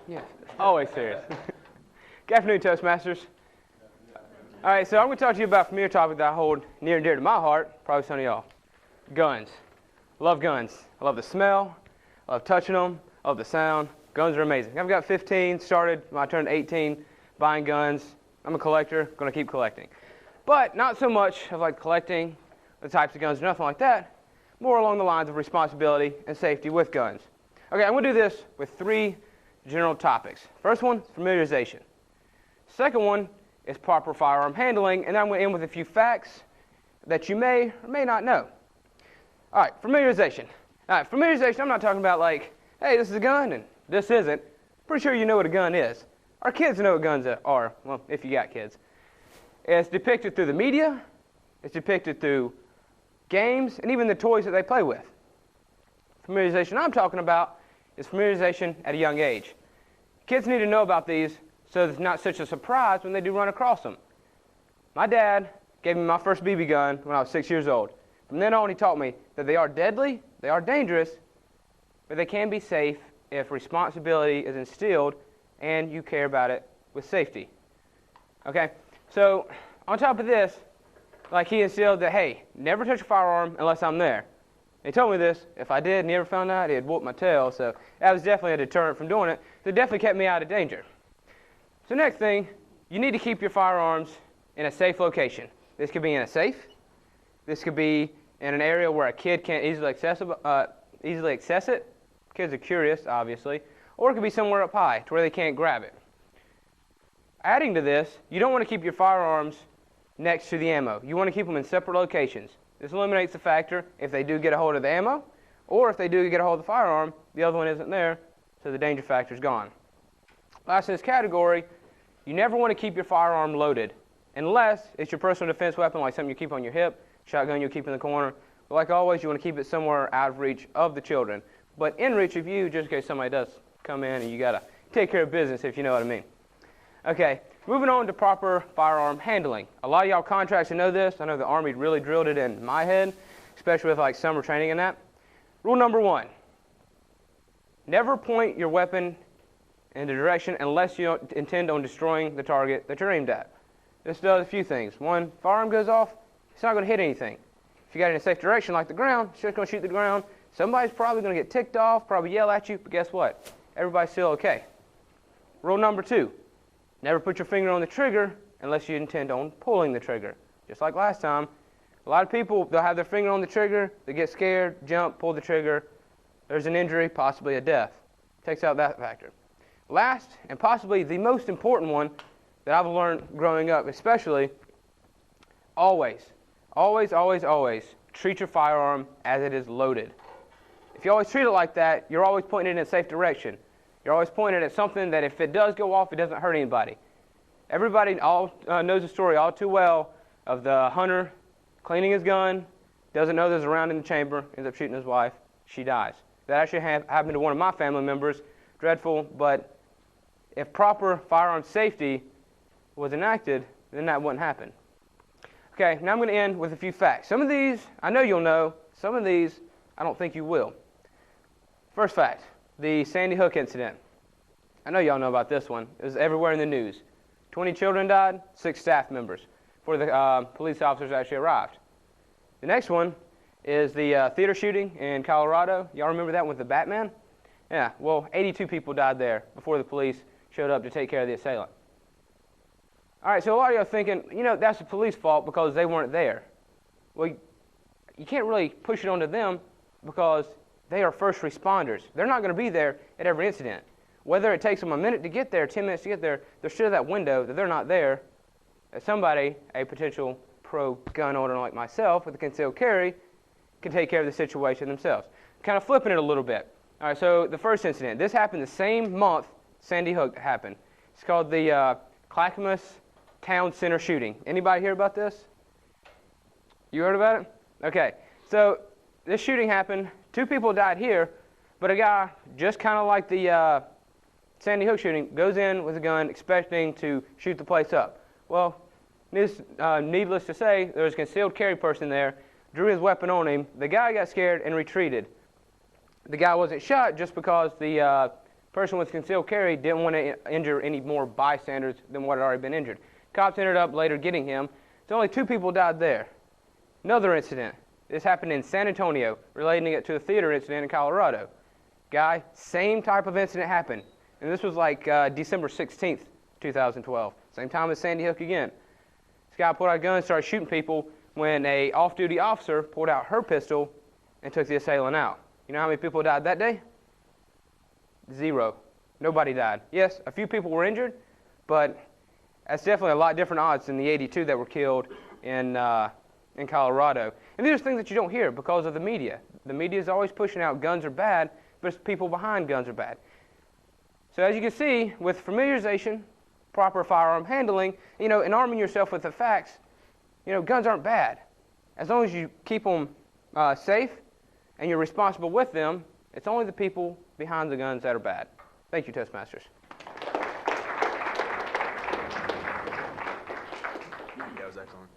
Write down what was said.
Yes, always serious. Good afternoon, Toastmasters. All right, so I'm going to talk to you about a familiar topic that I hold near and dear to my heart, probably some of y'all. Guns. Love guns. I love the smell. I love touching them. I love the sound. Guns are amazing. I've got 15, started when I turned 18, buying guns. I'm a collector, going to keep collecting. But not so much of like collecting the types of guns, nothing like that. More along the lines of responsibility and safety with guns. Okay, I'm going to do this with 3 general topics. First one, familiarization. Second one is proper firearm handling, and then I'm going to end with a few facts that you may or may not know. All right, familiarization. All right, familiarization, I'm not talking about like, hey, this is a gun and this isn't. Pretty sure you know what a gun is. Our kids know what guns are, well, if you got kids. It's depicted through the media, it's depicted through games, and even the toys that they play with. Familiarization I'm talking about is familiarization at a young age. Kids need to know about these so it's not such a surprise when they do run across them. My dad gave me my first BB gun when I was 6 years old. From then on, he taught me that they are deadly, they are dangerous, but they can be safe if responsibility is instilled and you care about it with safety. Okay, so on top of this, like he instilled that, hey, never touch a firearm unless I'm there. He told me this. If I did and he ever found out, he'd whoop my tail. So that was definitely a deterrent from doing it. So it definitely kept me out of danger. So next thing, you need to keep your firearms in a safe location. This could be in a safe. This could be in an area where a kid can't easily access it. Kids are curious, obviously. Or it could be somewhere up high to where they can't grab it. Adding to this, you don't want to keep your firearms next to the ammo. You want to keep them in separate locations. This eliminates the factor if they do get a hold of the ammo, or if they do get a hold of the firearm, the other one isn't there, so the danger factor is gone. Last in this category, you never want to keep your firearm loaded, unless it's your personal defense weapon, like something you keep on your hip, shotgun you keep in the corner. But like always, you want to keep it somewhere out of reach of the children, but in reach of you, just in case somebody does come in and you got to take care of business, if you know what I mean. Okay, moving on to proper firearm handling. A lot of y'all contracts know this. I know the Army really drilled it in my head, especially with like summer training and that. Rule number 1, never point your weapon in the direction unless you intend on destroying the target that you're aimed at. This does a few things. 1, firearm goes off, it's not going to hit anything. If you got it in a safe direction like the ground, it's just going to shoot the ground. Somebody's probably going to get ticked off, probably yell at you, but guess what? Everybody's still okay. Rule number 2, never put your finger on the trigger unless you intend on pulling the trigger. Just like last time, a lot of people, they'll have their finger on the trigger, they get scared, jump, pull the trigger. There's an injury, possibly a death. Takes out that factor. Last, and possibly the most important one that I've learned growing up, especially, always treat your firearm as it is loaded. If you always treat it like that, you're always pointing it in a safe direction. You're always pointing at something that if it does go off, it doesn't hurt anybody. Everybody knows the story all too well of the hunter cleaning his gun, doesn't know there's a round in the chamber, ends up shooting his wife, she dies. That actually happened to one of my family members. Dreadful, but if proper firearm safety was enacted, then that wouldn't happen. Okay, now I'm going to end with a few facts. Some of these, I know you'll know. Some of these, I don't think you will. First fact, the Sandy Hook incident. I know y'all know about this one. It was everywhere in the news. 20 children died, 6 staff members before the police officers actually arrived. The next one is the theater shooting in Colorado. Y'all remember that with the Batman? Yeah, well, 82 people died there before the police showed up to take care of the assailant. All right, so a lot of you are thinking, you know, that's the police fault because they weren't there. Well, you can't really push it onto them because they are first responders. They're not going to be there at every incident. Whether it takes them a minute to get there, 10 minutes to get there, there's still that window that they're not there. That somebody, a potential pro-gun owner like myself with a concealed carry, can take care of the situation themselves. Kind of flipping it a little bit. All right, so the first incident. This happened the same month Sandy Hook happened. It's called the Clackamas Town Center shooting. Anybody hear about this? You heard about it? Okay, so this shooting happened. 2 people died here, but a guy, just kind of like the Sandy Hook shooting, goes in with a gun expecting to shoot the place up. Well, needless to say, there was a concealed carry person there, drew his weapon on him. The guy got scared and retreated. The guy wasn't shot just because the person with concealed carry didn't want to injure any more bystanders than what had already been injured. Cops ended up later getting him. So only 2 people died there. Another incident. This happened in San Antonio, relating it to a theater incident in Colorado. Guy, same type of incident happened. And this was like December 16th, 2012. Same time as Sandy Hook again. This guy pulled out a gun and started shooting people when a off-duty officer pulled out her pistol and took the assailant out. You know how many people died that day? 0. Nobody died. Yes, a few people were injured, but that's definitely a lot different odds than the 82 that were killed in Colorado. And these are things that you don't hear because of the media. The media is always pushing out guns are bad, but it's people behind guns are bad. So as you can see, with familiarization, proper firearm handling, and arming yourself with the facts, guns aren't bad. As long as you keep them safe and you're responsible with them, it's only the people behind the guns that are bad. Thank you, Toastmasters. That was excellent.